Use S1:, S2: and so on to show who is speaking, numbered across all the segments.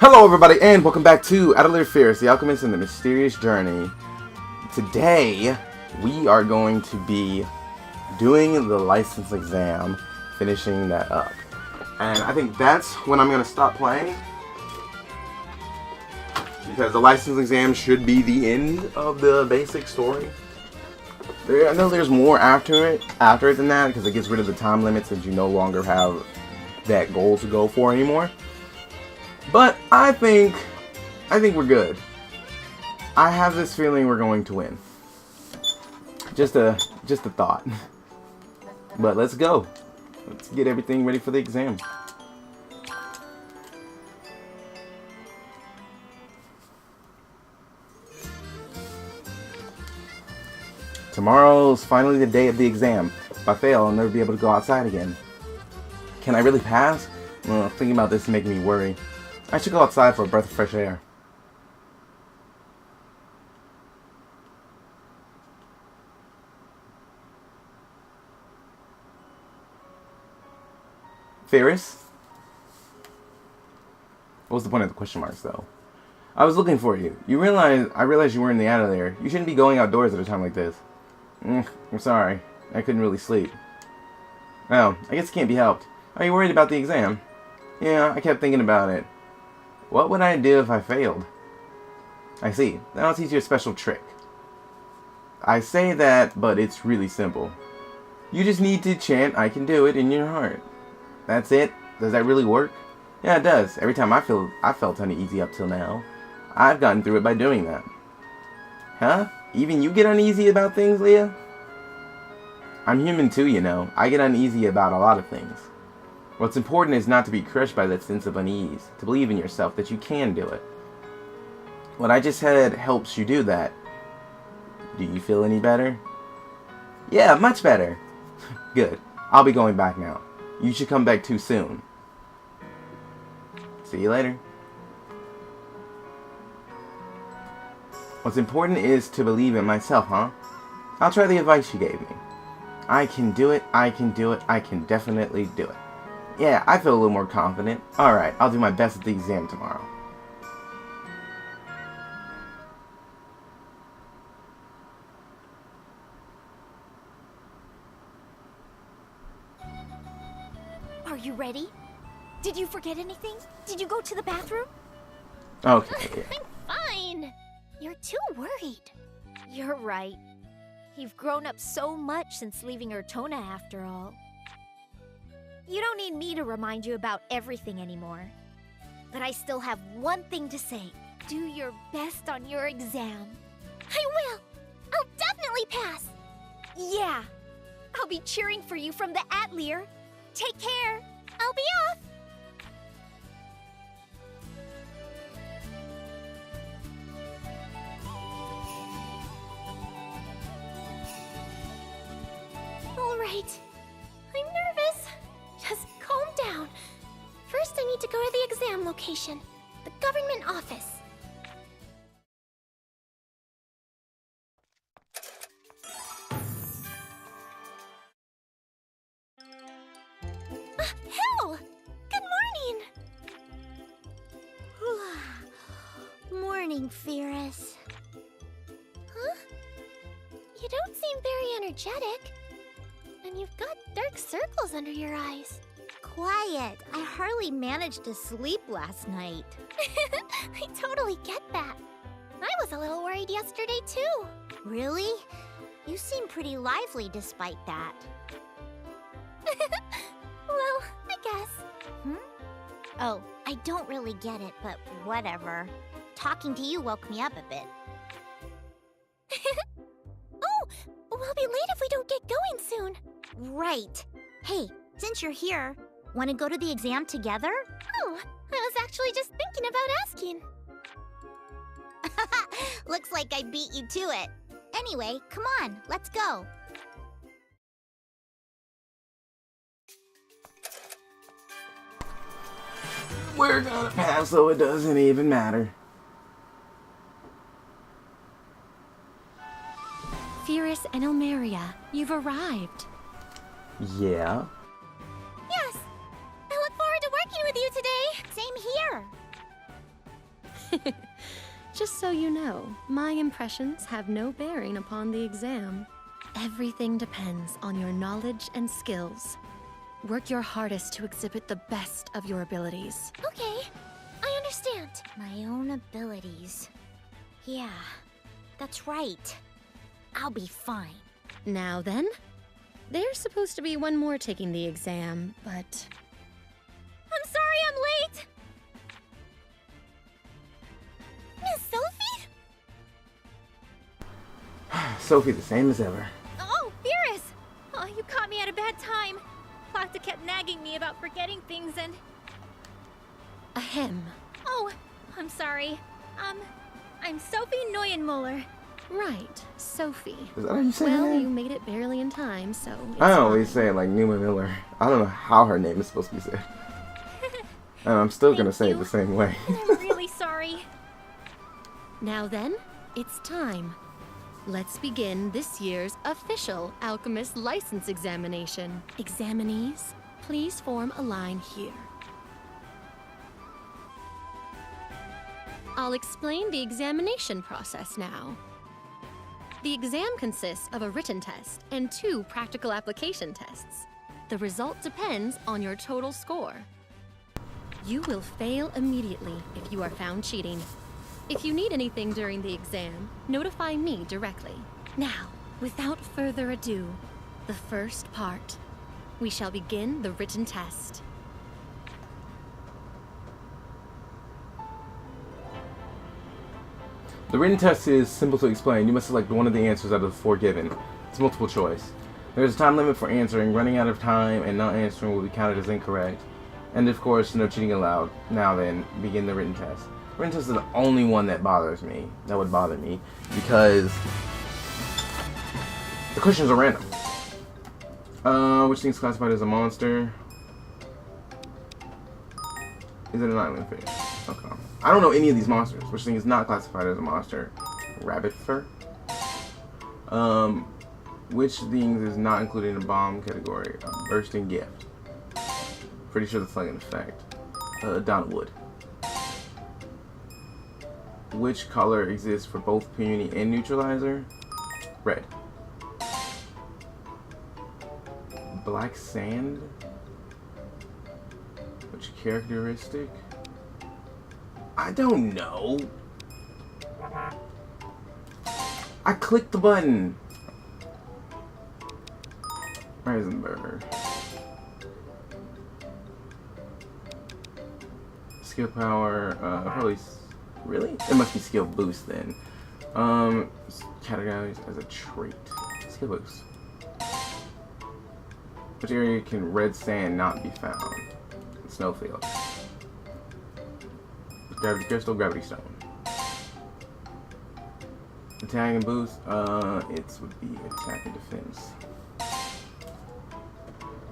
S1: Hello everybody and welcome back to Atelier Firis The Alchemist and the Mysterious Journey. Today we are going to be doing the license exam, finishing that up. And I think that's when I'm going to stop playing, because the license exam should be the end of the basic story. I know there's more after it than that, because it gets rid of the time limit since you no longer have that goal to go for anymore. But I think we're good. I have this feeling we're going to win. Just a thought. But let's go. Let's get everything ready for the exam. Tomorrow's finally the day of the exam. If I fail, I'll never be able to go outside again. Can I really pass? Well, thinking about this is making me worry. I should go outside for a breath of fresh air. Firis? What was the point of the question marks, though? I was looking for you. I realized you were in the Atelier. You shouldn't be going outdoors at a time like this. I'm sorry. I couldn't really sleep. Well, I guess it can't be helped. Are you worried about the exam? Yeah, I kept thinking about it. What would I do if I failed? I see. Then I'll teach you a special trick. I say that, but it's really simple. You just need to chant "I can do it" in your heart. That's it? Does that really work? Yeah, it does. Every time I felt uneasy up till now, I've gotten through it by doing that. Huh? Even you get uneasy about things, Leah? I'm human too, you know. I get uneasy about a lot of things. What's important is not to be crushed by that sense of unease, to believe in yourself that you can do it. What I just said helps you do that. Do you feel any better? Yeah, much better. Good. I'll be going back now. You should come back too soon. See you later. What's important is to believe in myself, huh? I'll try the advice you gave me. I can do it, I can do it, I can definitely do it. Yeah, I feel a little more confident. Alright, I'll do my best at the exam tomorrow.
S2: Are you ready? Did you forget anything? Did you go to the bathroom?
S1: Okay.
S2: I'm fine. You're too worried. You're right. You've grown up so much since leaving Ertona after all. You don't need me to remind you about everything anymore. But I still have one thing to say. Do your best on your exam. I will! I'll definitely pass! Yeah! I'll be cheering for you from the Atelier. Take care! I'll be off! Alright. I'm nervous. Just calm down. First, I need to go to the exam location. The government office. Hell! Good morning! Morning, Firis. Huh? You don't seem very energetic. And you've got dark circles under your eyes. Quiet. I hardly managed to sleep last night. I totally get that. I was a little worried yesterday, too. Really? You seem pretty lively despite that. Well, I guess. Oh, I don't really get it, but whatever. Talking to you woke me up a bit. Oh, we'll be late if we don't get going soon. Right. Hey, since you're here, want to go to the exam together? Oh, I was actually just thinking about asking. Looks like I beat you to it. Anyway, come on, let's go.
S1: We're gonna pass, so it doesn't even matter.
S3: Firis and Elmaria, you've arrived.
S1: Yeah?
S2: Yes! I look forward to working with you today! Same here!
S3: Just so you know, my impressions have no bearing upon the exam. Everything depends on your knowledge and skills. Work your hardest to exhibit the best of your abilities.
S2: Okay, I understand. My own abilities. Yeah, that's right. I'll be fine.
S3: Now then, there's supposed to be one more taking the exam, but...
S2: I'm sorry I'm late! Miss Sophie?
S1: Sophie, the same as ever.
S2: Oh, Firis! Oh, you caught me at a bad time. Plata kept nagging me about forgetting things and...
S3: Ahem.
S2: Oh, I'm sorry. I'm Sophie Neuenmuller.
S3: Right, Sophie.
S1: Is that how you say her
S3: Well,
S1: name?
S3: you made it barely in time, so it's
S1: I always
S3: fine.
S1: say it like Numa Miller. I don't know how her name is supposed to be said. And I'm still gonna
S2: Thank
S1: say it
S2: you.
S1: the same way.
S2: I'm really sorry.
S3: Now then, it's time. Let's begin this year's official Alchemist license examination. Examinees, please form a line here. I'll explain the examination process now. The exam consists of a written test and 2 practical application tests. The result depends on your total score. You will fail immediately if you are found cheating. If you need anything during the exam, notify me directly. Now, without further ado, the first part. We shall begin the written test.
S1: The written test is simple to explain. You must select one of the answers out of the 4 given. It's multiple choice. There's a time limit for answering. Running out of time and not answering will be counted as incorrect. And of course, no cheating allowed. Now then, begin the written test. Written test is the only one that bothers me. That would bother me. Because the questions are random. Which thing is classified as a monster? Is it an island fish? Okay. I don't know any of these monsters. Which thing is not classified as a monster? Rabbit fur? Which things is not included in the bomb category? A bursting gift. Pretty sure that's like an effect. Donwood. Which color exists for both puny and neutralizer? Red. Black sand? Which characteristic? I don't know. I clicked the button. Reisenberg. Skill power, probably. Really? It must be skill boost then. Categorized as a trait. Skill boost. Which area can red sand not be found? Snowfield. Gravity crystal, gravity stone. Attack and boost, it would be attack and defense.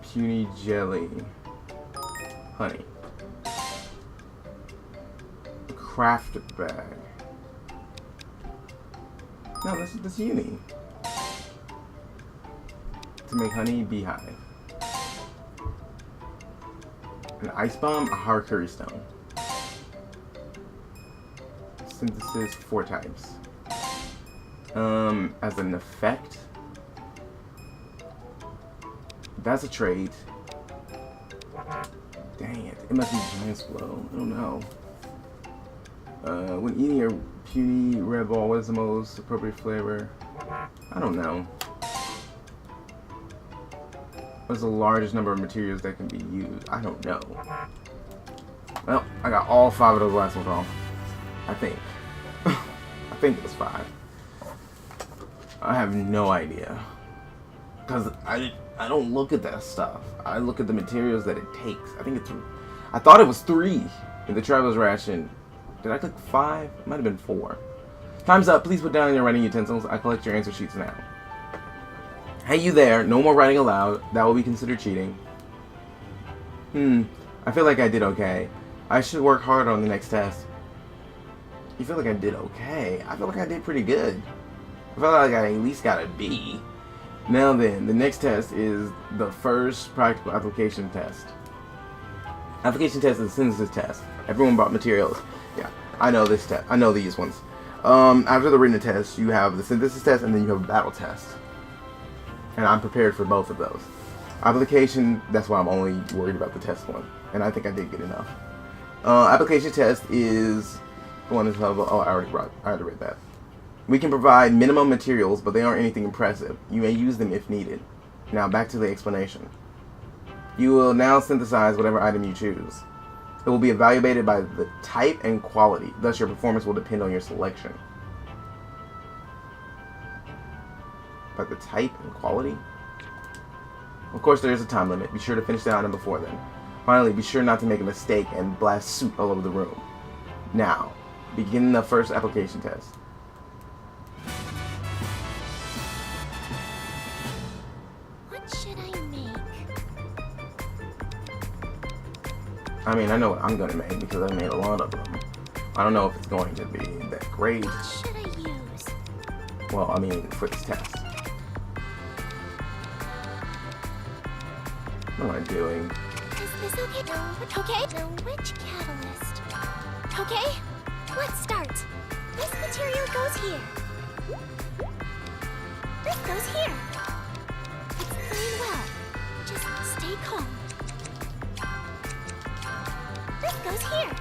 S1: Puny jelly. Honey. Craft bag. No, that's uni. To make honey, beehive. An ice bomb, a hard curry stone. Synthesis, 4 types. As an effect, that's a trait. Dang it! It must be giant's blow. I don't know. When eating a puny red ball, what is the most appropriate flavor? I don't know. What's the largest number of materials that can be used? I don't know. Well, I got all 5 of those last ones wrong. I think. I think it was 5. I have no idea. Because I don't look at that stuff. I look at the materials that it takes. I thought it was 3 in the traveler's ration. Did I click 5? It might have been 4. Time's up. Please put down your writing utensils. I collect your answer sheets now. Hey, you there. No more writing aloud. That will be considered cheating. I feel like I did okay. I should work harder on the next test. You feel like I did okay? I feel like I did pretty good. I feel like I at least got a B. Now then, the next test is the first practical application test. Application test is a synthesis test. Everyone brought materials. Yeah. I know this test. I know these ones. After the written test, you have the synthesis test, and then you have a battle test. And I'm prepared for both of those. Application, that's why I'm only worried about the test one. And I think I did good enough. Application test is the one that's level. Oh, I already read that. We can provide minimum materials, but they aren't anything impressive. You may use them if needed. Now back to the explanation. You will now synthesize whatever item you choose. It will be evaluated by the type and quality. Thus, your performance will depend on your selection. By the type and quality? Of course, there is a time limit. Be sure to finish the item before then. Finally, be sure not to make a mistake and blast soot all over the room. Now, begin the first application test.
S2: What should I make?
S1: I mean, I know what I'm going to make because I made a lot of them. I don't know if it's going to be that great.
S2: What should I use?
S1: Well, I mean, for this test. What am I doing?
S2: Is this okay? No. Okay. No. Which catalyst? Okay. Let's start. This material goes here. This goes here. It's going well. Just stay calm. This goes here.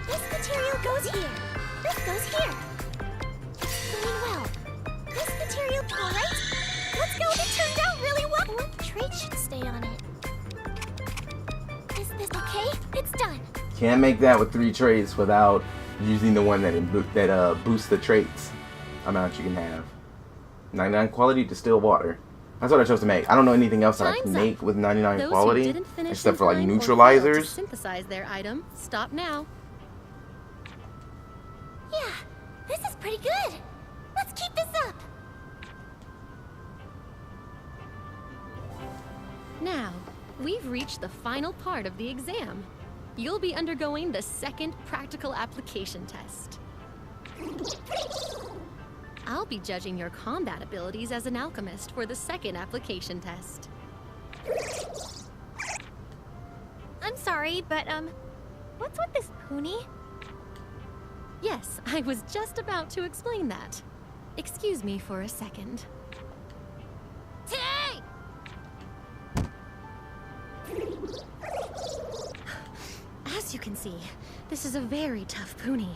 S2: This material goes here. This goes here. It's going well. This material, all right? Let's go. It turned out really well. What trait should stay on it? Is this okay? It's done.
S1: Can't make that with 3 traits without using the one that boosts the traits amount you can have. 99 quality distilled water. That's what I chose to make. I don't know anything else that I can make with 99
S3: Those
S1: quality,
S3: who didn't finish
S1: except
S3: in
S1: for like
S3: time or failed to
S1: neutralizers.
S3: synthesize their item. Stop now.
S2: Yeah, this is pretty good. Let's keep this up.
S3: Now, we've reached the final part of the exam. You'll be undergoing the second practical application test. I'll be judging your combat abilities as an alchemist for the second application test.
S2: I'm sorry, but what's with this pony?
S3: Yes, I was just about to explain that. Excuse me for a second.
S2: Hey!
S3: As you can see, this is a very tough pony.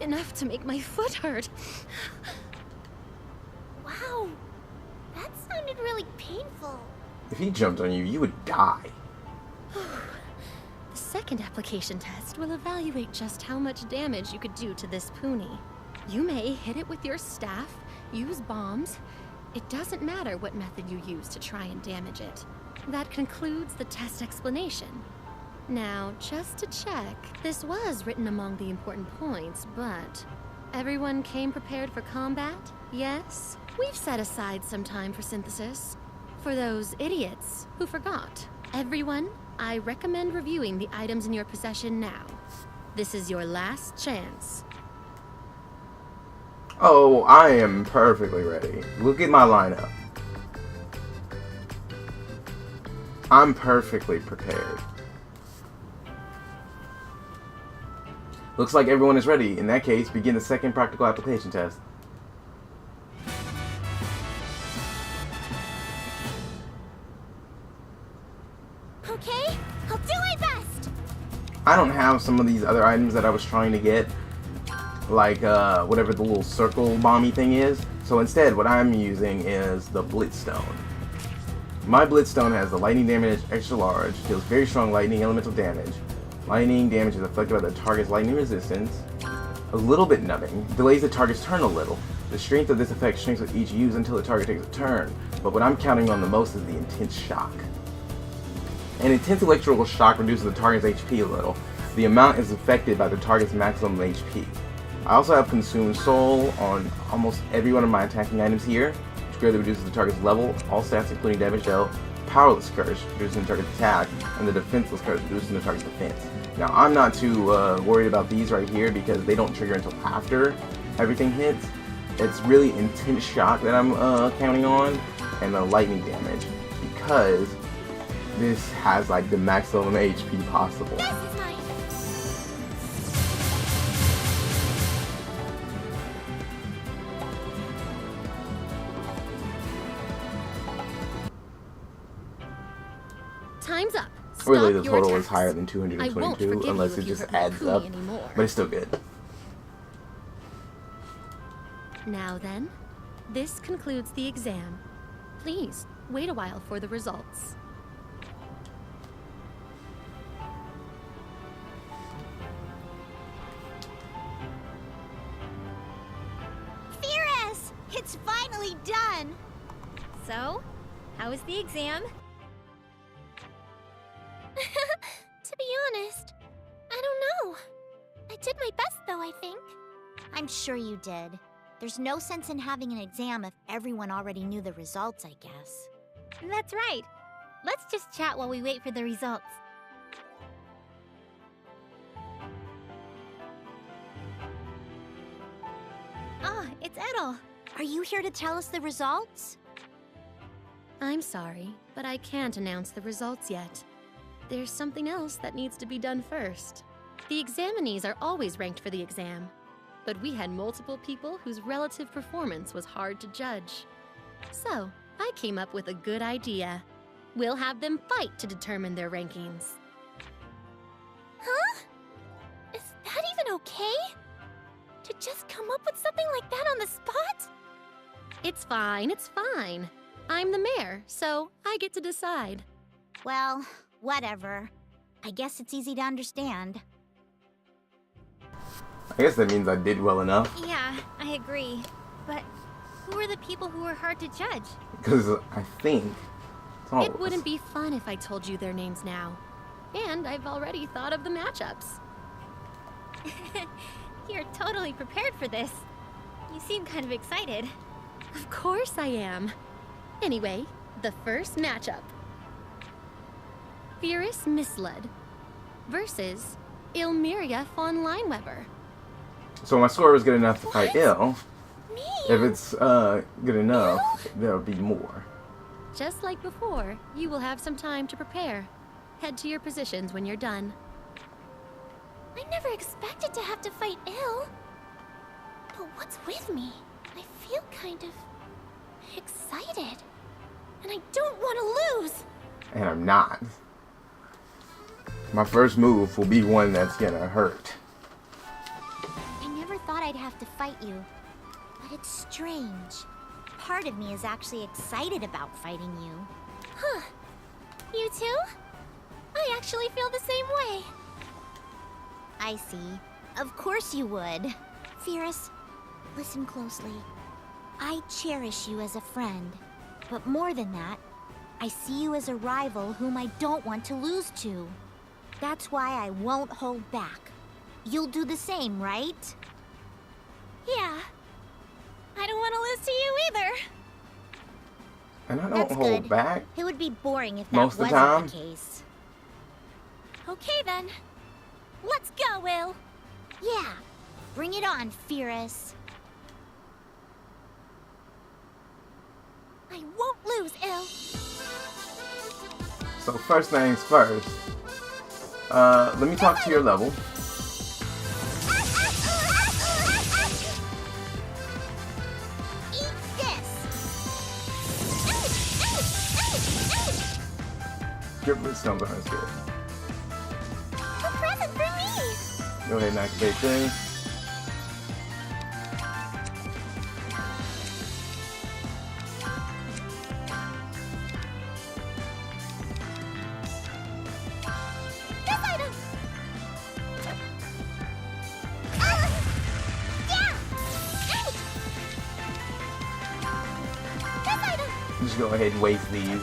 S3: Enough to make my foot hurt.
S2: Wow, that sounded really painful.
S1: If he jumped on you, you would die.
S3: The second application test will evaluate just how much damage you could do to this pony. You may hit it with your staff, use bombs. It doesn't matter what method you use to try and damage it. That concludes the test explanation. Now, just to check, this was written among the important points, but everyone came prepared for combat? Yes? We've set aside some time for synthesis. For those idiots who forgot. Everyone, I recommend reviewing the items in your possession now. This is your last chance.
S1: Oh, I am perfectly ready. Look at my lineup. I'm perfectly prepared. Looks like everyone is ready. In that case, begin the second practical application test.
S2: Okay, I'll do my best.
S1: I don't have some of these other items that I was trying to get, like whatever the little circle bomby thing is. So instead, what I'm using is the Blitzstone. My Blitzstone has the lightning damage extra large, deals very strong lightning elemental damage. Lightning damage is affected by the target's lightning resistance. A little bit numbing, delays the target's turn a little. The strength of this effect shrinks with each use until the target takes a turn, but what I'm counting on the most is the intense shock. An intense electrical shock reduces the target's HP a little. The amount is affected by the target's maximum HP. I also have Consumed Soul on almost every one of my attacking items here, which greatly reduces the target's level, all stats including damage dealt, Powerless Curse, reducing the target's attack, and the Defenseless Curse, reducing the target's defense. Now, I'm not too worried about these right here because they don't trigger until after everything hits. It's really intense shock that I'm counting on, and the lightning damage, because this has like the maximum HP possible.
S2: This is mine.
S3: Time's up. Stop
S1: Really, the
S3: your
S1: total is
S3: attacks.
S1: higher than
S3: I won't
S1: 222,
S3: forgive
S1: unless
S3: you
S1: it
S3: if you
S1: just
S3: hurt my
S1: adds
S3: Kumi
S1: up.
S3: anymore.
S1: But it's still good.
S3: Now then, this concludes the exam. Please, wait a while for the results.
S2: Firis! It's finally done! So, how was the exam? To be honest, I don't know. I did my best though, I think. I'm sure you did. There's no sense in having an exam if everyone already knew the results, I guess. That's right. Let's just chat while we wait for the results. Ah, it's Edel. Are you here to tell us the results?
S3: I'm sorry, but I can't announce the results yet. There's something else that needs to be done first. The examinees are always ranked for the exam, but we had multiple people whose relative performance was hard to judge. So, I came up with a good idea. We'll have them fight to determine their rankings.
S2: Huh? Is that even okay? To just come up with something like that on the spot?
S3: It's fine, it's fine. I'm the mayor, so I get to decide.
S2: Well, whatever. I guess it's easy to understand.
S1: I guess that means I did well enough.
S2: Yeah, I agree. But who are the people who are hard to judge?
S1: Because I think...
S3: It wouldn't be fun if I told you their names now. And I've already thought of the matchups.
S2: You're totally prepared for this. You seem kind of excited.
S3: Of course I am. Anyway, the first matchup. Firis Misled versus Ilmeria von Lineweber.
S1: So my score was good enough to fight
S2: What?
S1: ill.
S2: Me?
S1: If it's good enough, there'll be more.
S3: Just like before, you will have some time to prepare. Head to your positions when you're done.
S2: I never expected to have to fight ill. But what's with me? I feel kind of excited. And I don't want to lose.
S1: And I'm not. My first move will be one that's gonna hurt.
S2: I never thought I'd have to fight you. But it's strange. Part of me is actually excited about fighting you. Huh. You too? I actually feel the same way. I see. Of course you would. Firis, listen closely. I cherish you as a friend. But more than that, I see you as a rival whom I don't want to lose to. That's why I won't hold back. You'll do the same, right? Yeah. I don't want to lose to you either.
S1: And I don't
S2: That's
S1: hold
S2: good.
S1: back.
S2: It would be boring if that
S1: Most of the
S2: wasn't
S1: time.
S2: the case. Okay then. Let's go, Will. Yeah. Bring it on, Firis. I won't lose, Il.
S1: So first things first. Let me talk to your level.
S2: Eat this.
S1: Your Brimstone gun is good.
S2: A present for me.
S1: Go ahead and activate this.
S2: This item. Yeah. Ouch. This item.
S1: Just go ahead and waste these.
S2: Go.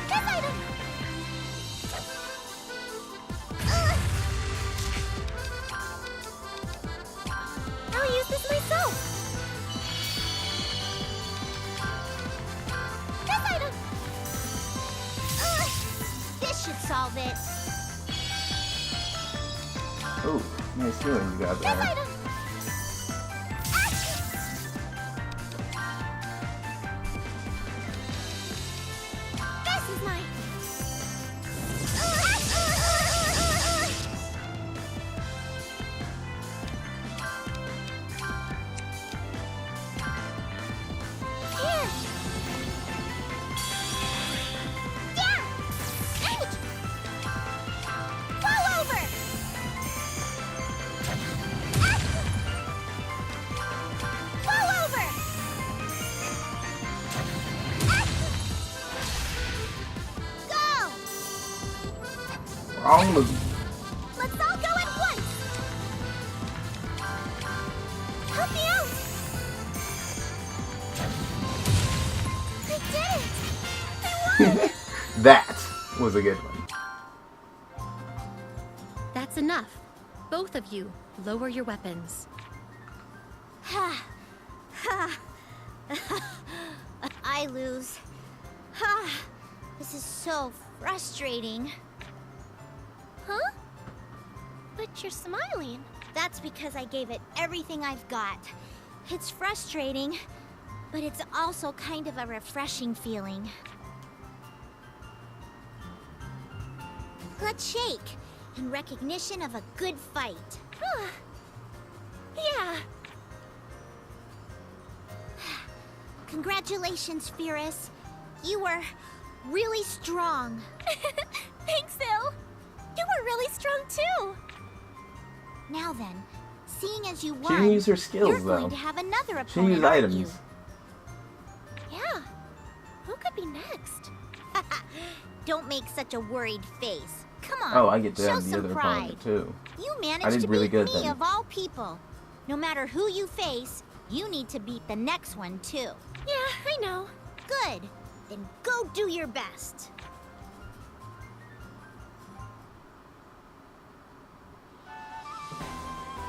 S2: This item. I'll use this myself. This item. This should solve it.
S1: Ooh, nice healing you got
S2: This
S1: there.
S2: item. This is mine.
S1: All move.
S2: Let's all go at once! Help me out! I did it! I won!
S1: That was a good one.
S3: That's enough. Both of you, lower your weapons.
S2: Ha! Ha! I lose. Ha! This is so frustrating. Huh? But you're smiling. That's because I gave it everything I've got. It's frustrating, but it's also kind of a refreshing feeling. Let's shake in recognition of a good fight. Yeah. Congratulations, Firis. You were really strong. Thanks, Phil. You were really strong too. Now then, seeing as you
S1: She
S2: won,
S1: didn't use her skills,
S2: you're going
S1: though.
S2: to have another opponent.
S1: She used
S2: aren't
S1: items.
S2: you? Yeah. Who could be next? Don't make such a worried face. Come on.
S1: Oh, I get to
S2: show
S1: have the
S2: some
S1: other
S2: pride.
S1: opponent, too.
S2: You
S1: I
S2: managed
S1: did
S2: to
S1: really
S2: beat
S1: good
S2: me
S1: then.
S2: of all people. No matter who you face, you need to beat the next one too. Yeah, I know. Good. Then go do your best.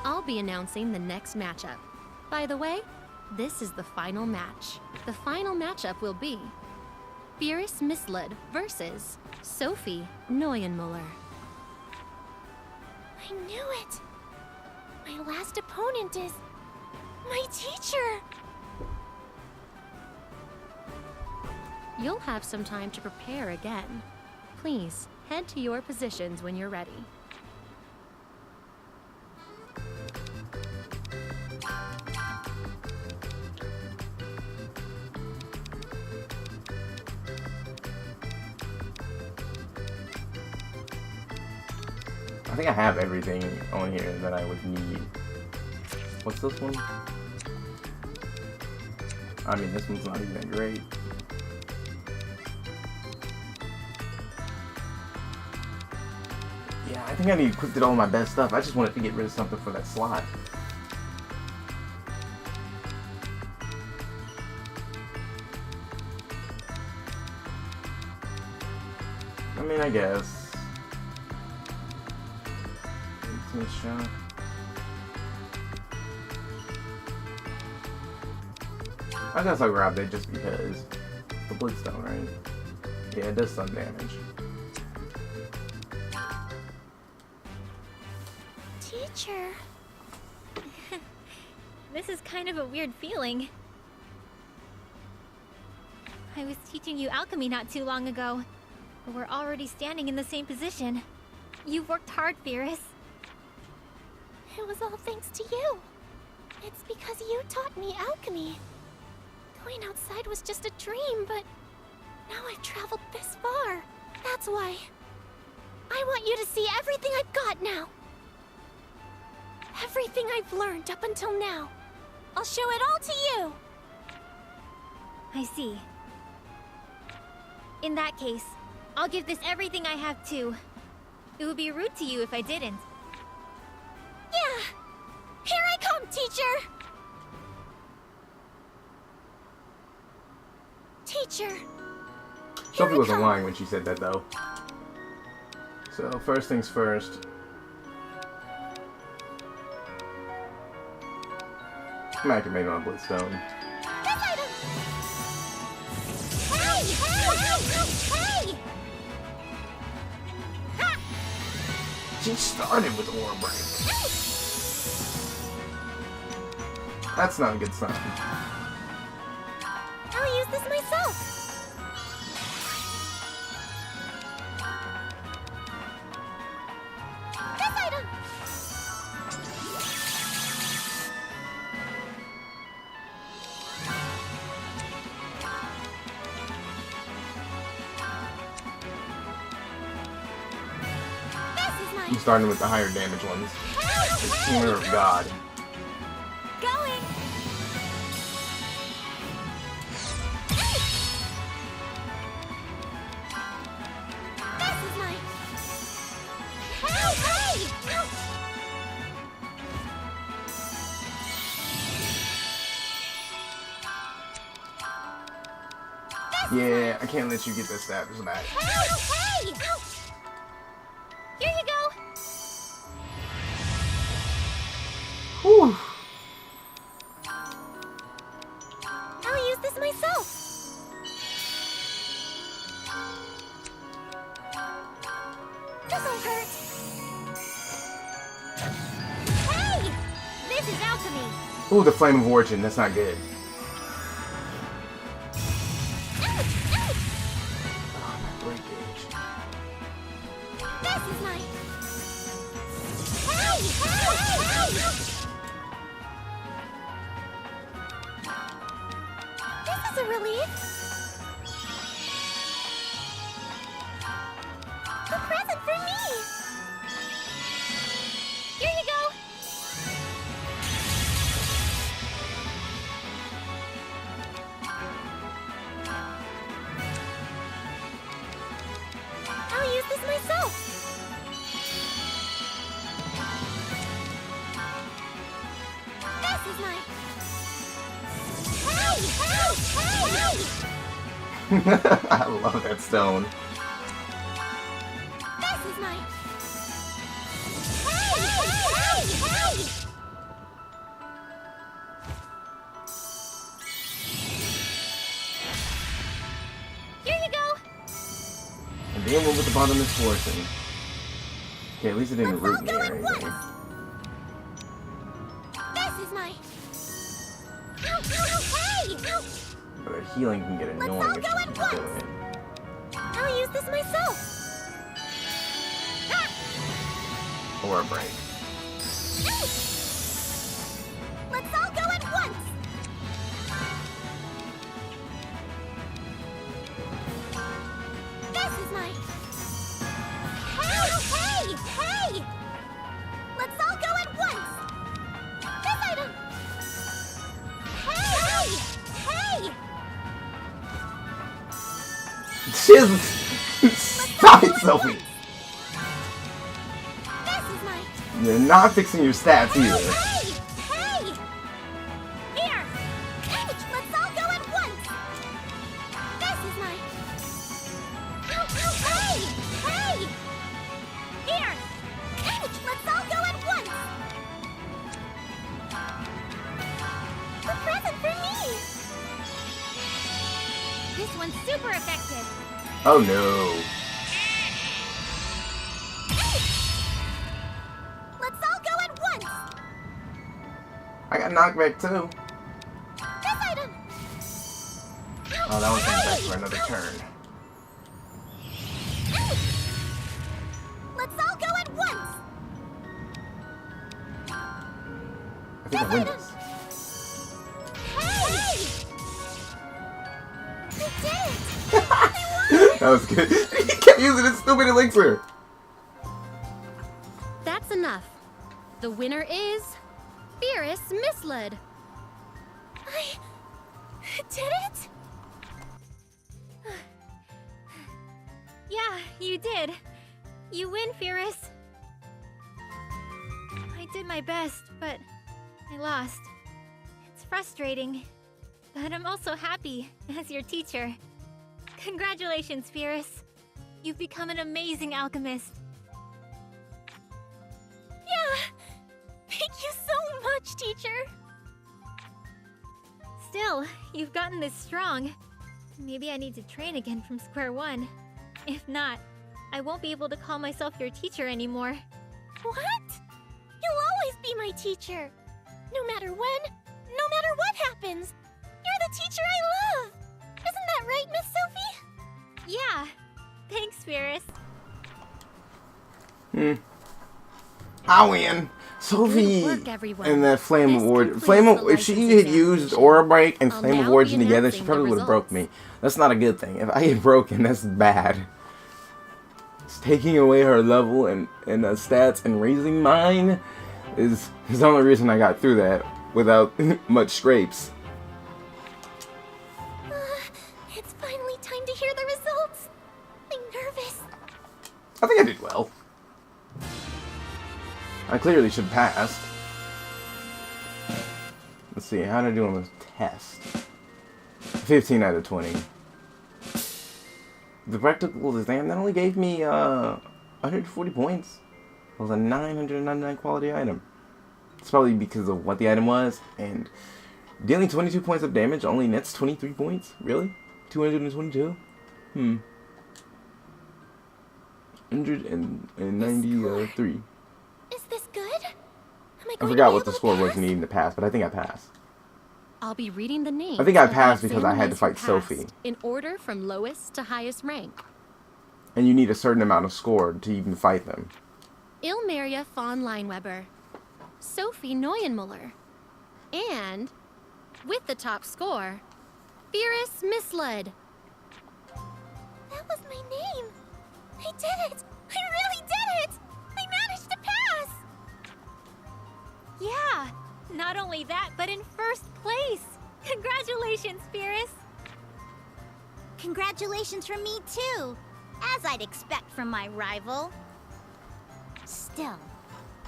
S3: I'll be announcing the next matchup. By the way, this is the final match. The final matchup will be Firis Misled versus Sophie Neuenmuller.
S2: I knew it. My last opponent is my teacher.
S3: You'll have some time to prepare again. Please, head to your positions when you're ready.
S1: I think I have everything on here that I would need. What's this one? I mean, this one's not even that great. Yeah, I think I need to equip all my best stuff. I just wanted to get rid of something for that slot. I mean, I guess. 18th shot. I guess I'll grab that just because. The Blitzstone, right? Yeah, it does some damage.
S2: Teacher. This is kind of a weird feeling. I was teaching you alchemy not too long ago, but we're already standing in the same position. You've worked hard, Firis. It was all thanks to you. It's because you taught me alchemy. Going outside was just a dream, but now I've traveled this far. That's why. I want you to see everything I've got now. Everything I've learned up until now. I'll show it all to you. I see. In that case, I'll give this everything I have too. It would be rude to you if I didn't. Yeah! Here I come, teacher! Teacher!
S1: Sophie wasn't lying when she said that, though. So, first things first. I'm activating on Blitzstone.
S2: This item! Hey! Hey! Ha!
S1: She started with Aura Break. That's not a good sign.
S2: I'll use this myself. This item!
S1: I'm starting with the higher damage ones. It's Teamer of God.
S2: Going! This is mine!
S1: Yeah, I can't let you get this stab. It's bad.
S2: Hey! Ow. Here you go.
S1: Whew.
S2: I'll use this myself. This'll hurt. Hey! This is alchemy.
S1: Ooh, the Flame of Origin. That's not good.
S2: Ouch! Ouch!
S1: Oh, my breakage.
S2: This is my... Hey! Hey! Hey! This is a relief. A present for me. Here you go. I'll use this myself. This is my... Hey! Hey! Hey!
S1: I love that stone.
S2: This is my... Hey! Hey! Hey! Here you go.
S1: And then what with the bottomless fortune? Okay, at least it didn't root me or anything.
S2: This is my... Ow! Ow! Hey! Ow!
S1: But the healing can get annoying
S2: all
S1: if
S2: go
S1: you
S2: at
S1: keep
S2: once.
S1: doing it.
S2: I'll use this myself. Ah!
S1: Or a break.
S2: Ouch! Let's all go at once. This is my... Hey! Hey! Hey! Let's all go at once. This item. Hey! Hey!
S1: Jesus! Stop it, Sophie!
S2: This is my...
S1: You're not fixing your stats either.
S2: Hey! Hey! Here! Ouch! Let's all go at once! This is my... Ow! Ow! Hey! Hey! Here! Ouch! Let's all go at once! A present for me! This one's super effective!
S1: Oh no.
S2: Let's all go at once!
S1: I got knockback too.
S2: This item!
S1: Oh, that one comes back for another turn.
S2: Ouch! Let's all go at once!
S1: I think I win this.
S2: Hey! I did it!
S1: That was good. He kept using his stupid elixir.
S3: That's enough. The winner is Firis Misled.
S2: I did it? Yeah, you did. You win, Firis. I did my best, but I lost. It's frustrating, but I'm also happy as your teacher. Congratulations, Firis. You've become an amazing alchemist. Yeah! Thank you so much, teacher! Still, you've gotten this strong. Maybe I need to train again from square one. If not, I won't be able to call myself your teacher anymore. What? You'll always be my teacher. No matter when, no matter what happens. You're the teacher I love. Isn't that right, Miss Sophie? Yeah. Thanks, Firis.
S1: I win. Sophie
S3: Good work, everyone.
S1: and that Flame of
S3: This
S1: Origin.
S3: concludes the
S1: If she
S3: license
S1: had used
S3: examination.
S1: Aura Break and
S3: I'll
S1: Flame of
S3: now
S1: Origin
S3: be
S1: together, she
S3: announcing
S1: probably
S3: the
S1: would have broke me.
S3: results.
S1: That's not a good thing. If I get broken, that's bad. It's taking away her level and stats and raising mine is the only reason I got through that without much scrapes.
S2: It's finally time to hear the results. I'm nervous.
S1: I think I did well. I clearly should pass. Let's see, how did I do on the test? 15 out of 20. the practical exam, that only gave me 140 points. It was a 999 quality item. It's probably because of what the item was, and dealing 22 points of damage only nets 23 points? Really? 222? 193.
S2: Is this good?
S1: I forgot what the score was needing to pass, but I think I passed.
S3: I'll be reading the names.
S1: I think I
S3: of the
S1: passed because I had to
S3: examinees
S1: fight
S3: who
S1: Sophie.
S3: passed, in order from lowest to highest rank.
S1: And you need a certain amount of score to even fight them.
S3: Ilmeria von Leinweber, Sophie Neuenmuller, and, with the top score, Firis Misled.
S2: That was my name. I did it. I really did it. I managed to pass. Yeah, not only that, but in first place. Congratulations, Firis. Congratulations from me, too. As I'd expect from my rival. Still,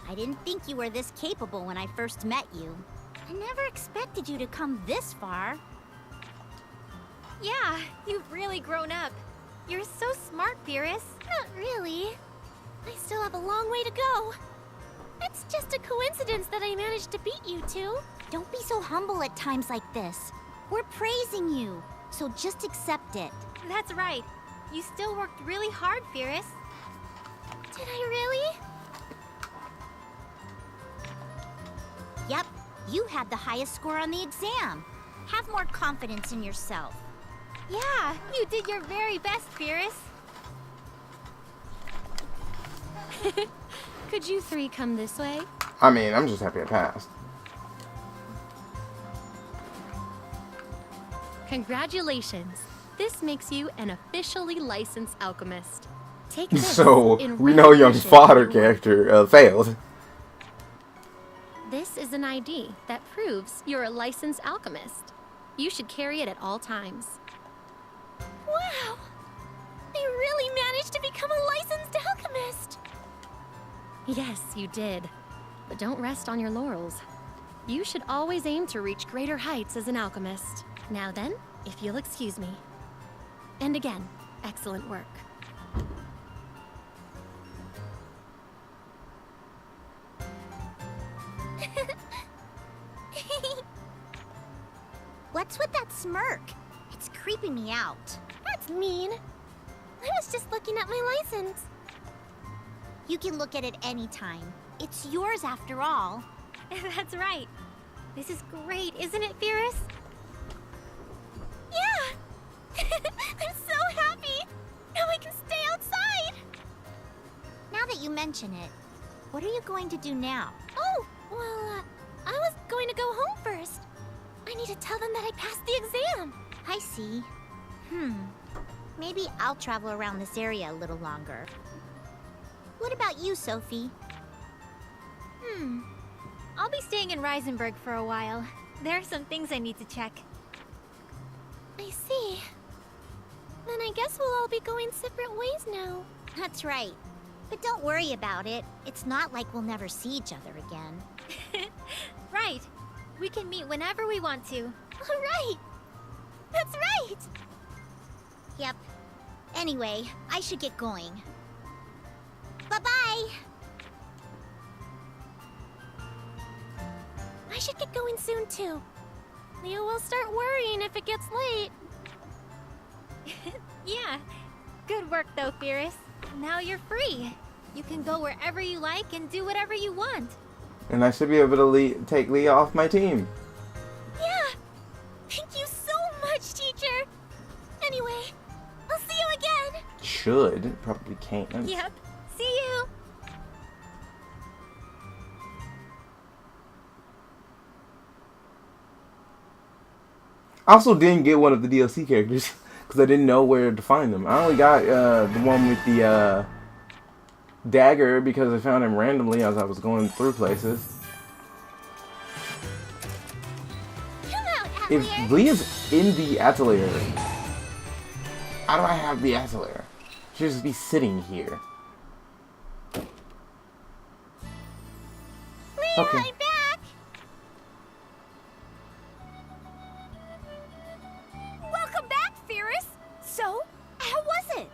S2: I didn't think you were this capable when I first met you. I never expected you to come this far. Yeah, you've really grown up. You're so smart, Firis. Not really. I still have a long way to go. It's just a coincidence that I managed to beat you two. Don't be so humble at times like this. We're praising you, so just accept it. That's right. You still worked really hard, Firis. Did I really? Yep, you had the highest score on the exam. Have more confidence in yourself. Yeah, you did your very best, Firis.
S3: Could you three come this way?
S1: I mean, I'm just happy I passed.
S3: Congratulations. This makes you an officially licensed alchemist. Take this
S1: So,
S3: in
S1: we know young
S3: recognition
S1: fodder
S3: of your work.
S1: character failed.
S3: This is an ID that proves you're a licensed alchemist. You should carry it at all times.
S2: Wow! I really managed to become a licensed alchemist!
S3: Yes, you did. But don't rest on your laurels. You should always aim to reach greater heights as an alchemist. Now then, if you'll excuse me. And again, excellent work.
S2: What's with that smirk? It's creeping me out. That's mean. I was just looking at my license. You can look at it anytime. It's yours after all. That's right. This is great, isn't it, Firis? Yeah! I'm so happy! Now I can stay outside! Now that you mention it, what are you going to do now? Oh, well, I was going to go home first. I need to tell them that I passed the exam. I see. Maybe I'll travel around this area a little longer. What about you, Sophie? I'll be staying in Reisenberg for a while. There are some things I need to check. I see. Then I guess we'll all be going separate ways now. That's right. But don't worry about it. It's not like we'll never see each other again. Right. We can meet whenever we want to. All right. That's right. Yep. Anyway, I should get going. Bye-bye. I should get going soon, too. Leo will start worrying if it gets late. Yeah. Good work, though, Firis. Now you're free. You can go wherever you like and do whatever you want.
S1: And I should be able to take Lee off my team.
S2: Yeah. Thank you so much, teacher. Anyway, I'll see you again.
S1: Should. Probably can't.
S2: Yep. See you.
S1: I also didn't get one of the DLC characters because I didn't know where to find them. I only got the one with the dagger because I found him randomly as I was going through places.
S2: Come out, Atelier.
S1: If Lee is in the Atelier, how do I have the Atelier? She should just be sitting here.
S2: Leah,
S1: Okay.
S2: I'm back. Welcome back, Firis. So, how was it?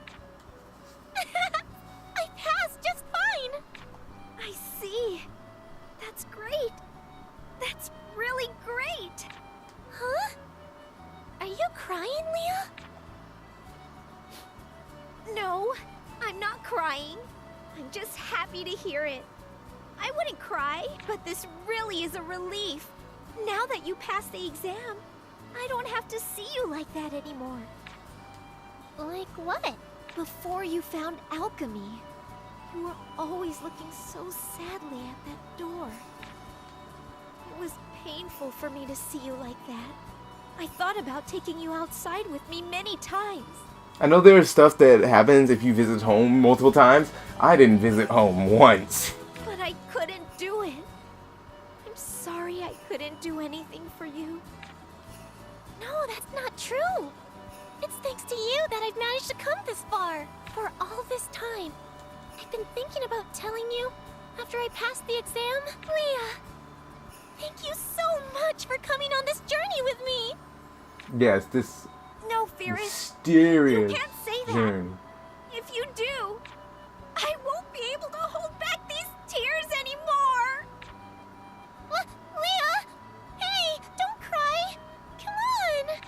S2: I'm not crying. I'm just happy to hear it. I wouldn't cry, but this really is a relief. Now that you passed the exam, I don't have to see you like that anymore.
S4: Like what?
S2: Before you found alchemy, you were always looking so sadly at that door. It was painful for me to see you like that. I thought about taking you outside with me many times.
S1: I know there's stuff that happens if you visit home multiple times. I didn't visit home once.
S2: But I couldn't do it. I'm sorry I couldn't do anything for you.
S4: No, that's not true. It's thanks to you that I've managed to come this far. For all this time, I've been thinking about telling you after I passed the exam. Leah, thank you so much for coming on this journey with me.
S1: Yes, this
S2: No, Firis.
S1: mysterious
S2: You can't say that.
S1: journey.
S2: If you do, I won't be able to hold back these tears anymore.
S4: Leah! Hey, don't cry. Come on.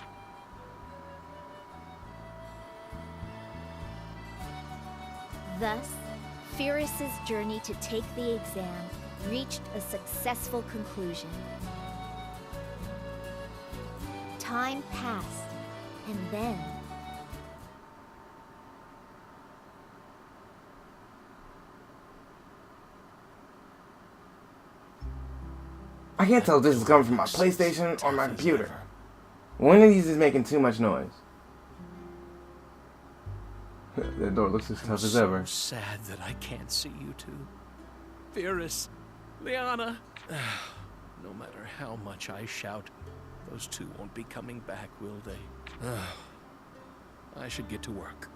S2: Thus, Firis's journey to take the exam reached a successful conclusion. Time passed, and then...
S1: I can't tell if this is coming from my PlayStation or my computer. One of these is making too much noise. That door looks as tough as ever.
S5: So sad that I can't see you two. Firis, Liana. No matter how much I shout, those two won't be coming back, will they? I should get to work.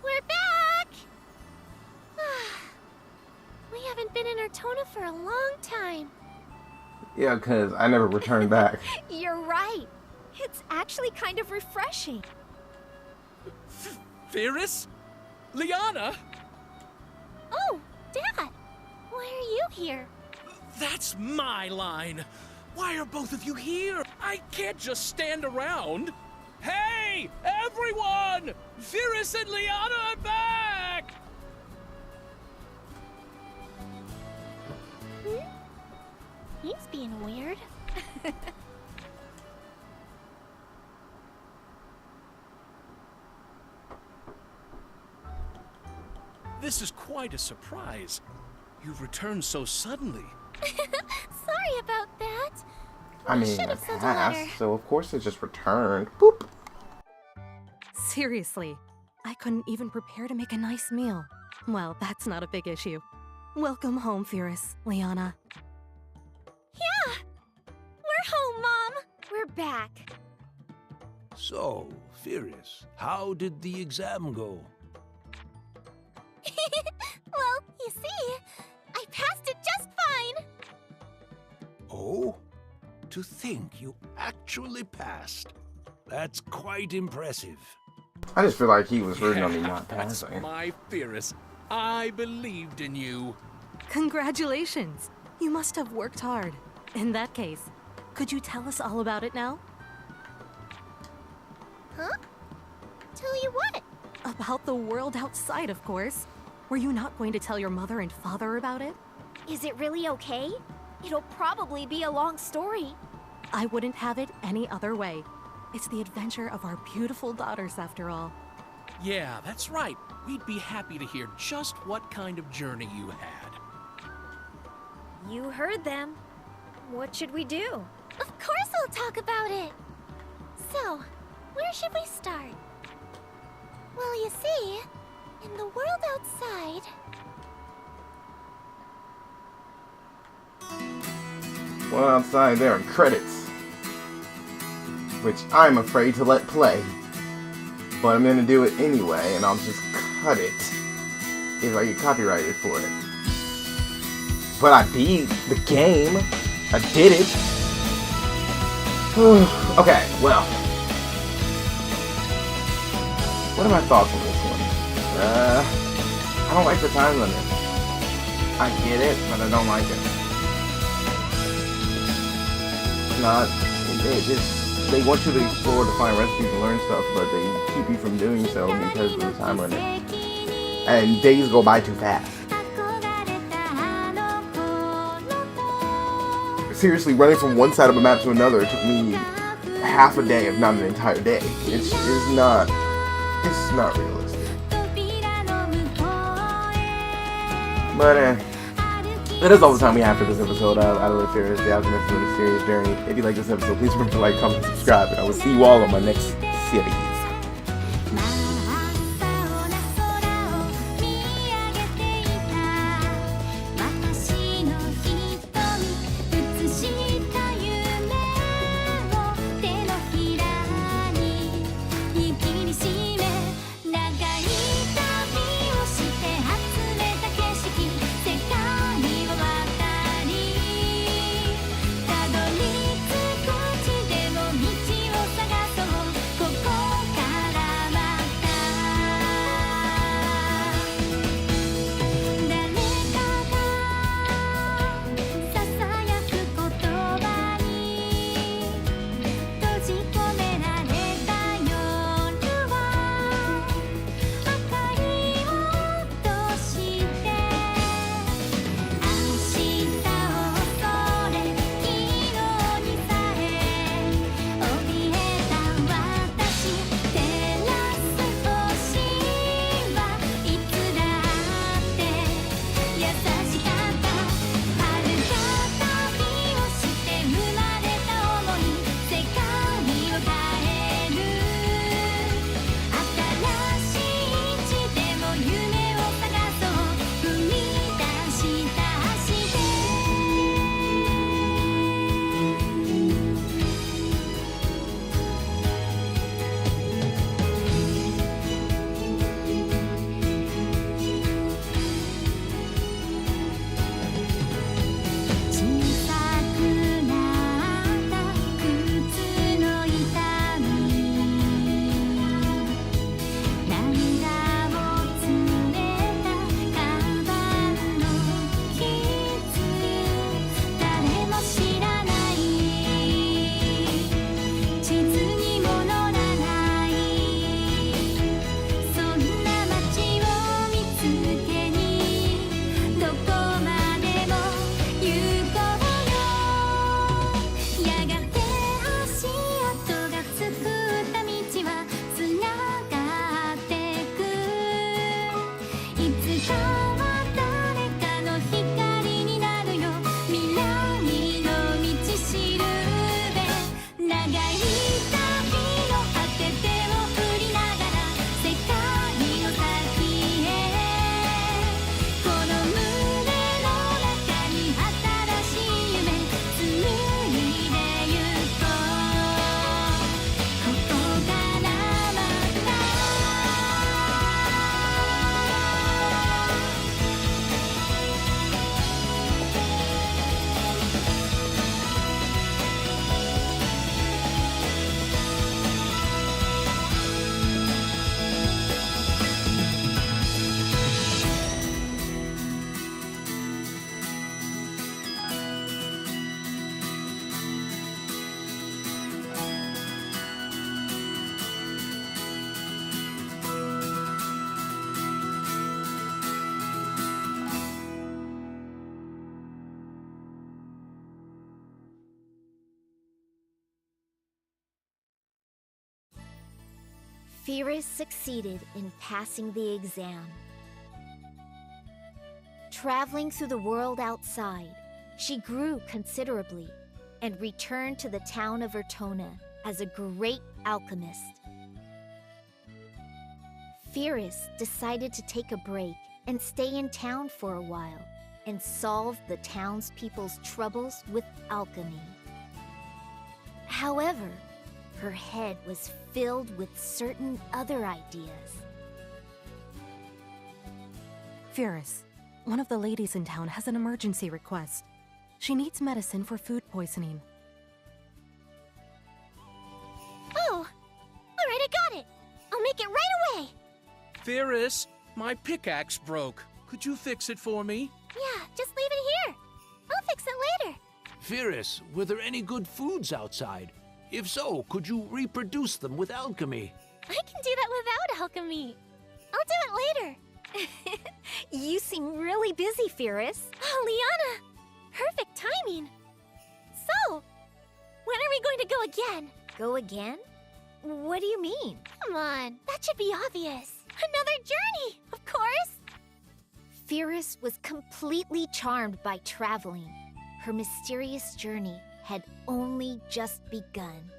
S4: We're back! We haven't been in Ortona for a long time.
S1: Yeah, because I never returned back.
S2: You're right. It's actually kind of refreshing.
S5: Firis? Liana?
S4: Oh, Dad! Why are you here?
S5: That's my line. Why are both of you here? I can't just stand around. Hey, everyone! Firis and Liana are back!
S4: He's being weird.
S5: This is quite a surprise. You've returned so suddenly.
S4: Sorry about that.
S1: I mean,
S4: should
S1: I
S4: have sent a
S1: passed,
S4: letter.
S1: so of course it just returned. Boop.
S6: Seriously, I couldn't even prepare to make a nice meal. Well, that's not a big issue. Welcome home, Firis, Liana.
S4: Yeah! We're home, Mom!
S2: We're back.
S7: So, Firis, how did the exam go?
S4: Well, you see, I passed it just fine.
S7: Oh? To think you actually passed. That's quite impressive.
S1: I just feel like he was rooting on me not
S5: That's
S1: passing.
S5: my Firis. I believed in you.
S6: Congratulations! You must have worked hard. In that case, could you tell us all about it now?
S4: Huh? Tell you what?
S6: About the world outside, of course. Were you not going to tell your mother and father about it?
S2: Is it really okay? It'll probably be a long story.
S6: I wouldn't have it any other way. It's the adventure of our beautiful daughters, after all.
S5: Yeah, that's right. We'd be happy to hear just what kind of journey you had.
S2: You heard them. What should we do?
S4: Of course I'll talk about it. So, where should we start? Well, you see, in the world outside...
S1: Well, outside there are credits, which I'm afraid to let play. But I'm gonna do it anyway, and I'll just cut it if I get copyrighted for it. But I beat the game. I did it. Okay, well. What are my thoughts on this one? I don't like the time limit. I get it, but I don't like it. not. They want you to explore to find recipes and learn stuff, but they keep you from doing so because of the time limit. And days go by too fast. Seriously, running from one side of a map to another took me half a day, if not an entire day. It's not realistic. But that is all the time we have for this episode of Atelier Firis, The Alchemist, and the Mysterious Journey. If you like this episode, please remember to like, comment, and subscribe, and I will see you all on my next series.
S2: Firis succeeded in passing the exam. Traveling through the world outside, she grew considerably and returned to the town of Ertona as a great alchemist. Firis decided to take a break and stay in town for a while and solve the townspeople's troubles with alchemy. However, her head was filled with certain other ideas.
S6: Firis, one of the ladies in town has an emergency request. She needs medicine for food poisoning.
S4: Oh! Alright, I got it! I'll make it right away!
S5: Firis, my pickaxe broke. Could you fix it for me?
S4: Yeah, just leave it here. I'll fix it later.
S7: Firis, were there any good foods outside? If so, could you reproduce them with alchemy?
S4: I can do that without alchemy. I'll do it later.
S2: You seem really busy, Firis.
S4: Oh, Liana! Perfect timing. So, when are we going to go again?
S2: Go again? What do you mean?
S4: Come on, that should be obvious. Another journey, of course.
S2: Firis was completely charmed by traveling. Her mysterious journey had only just begun.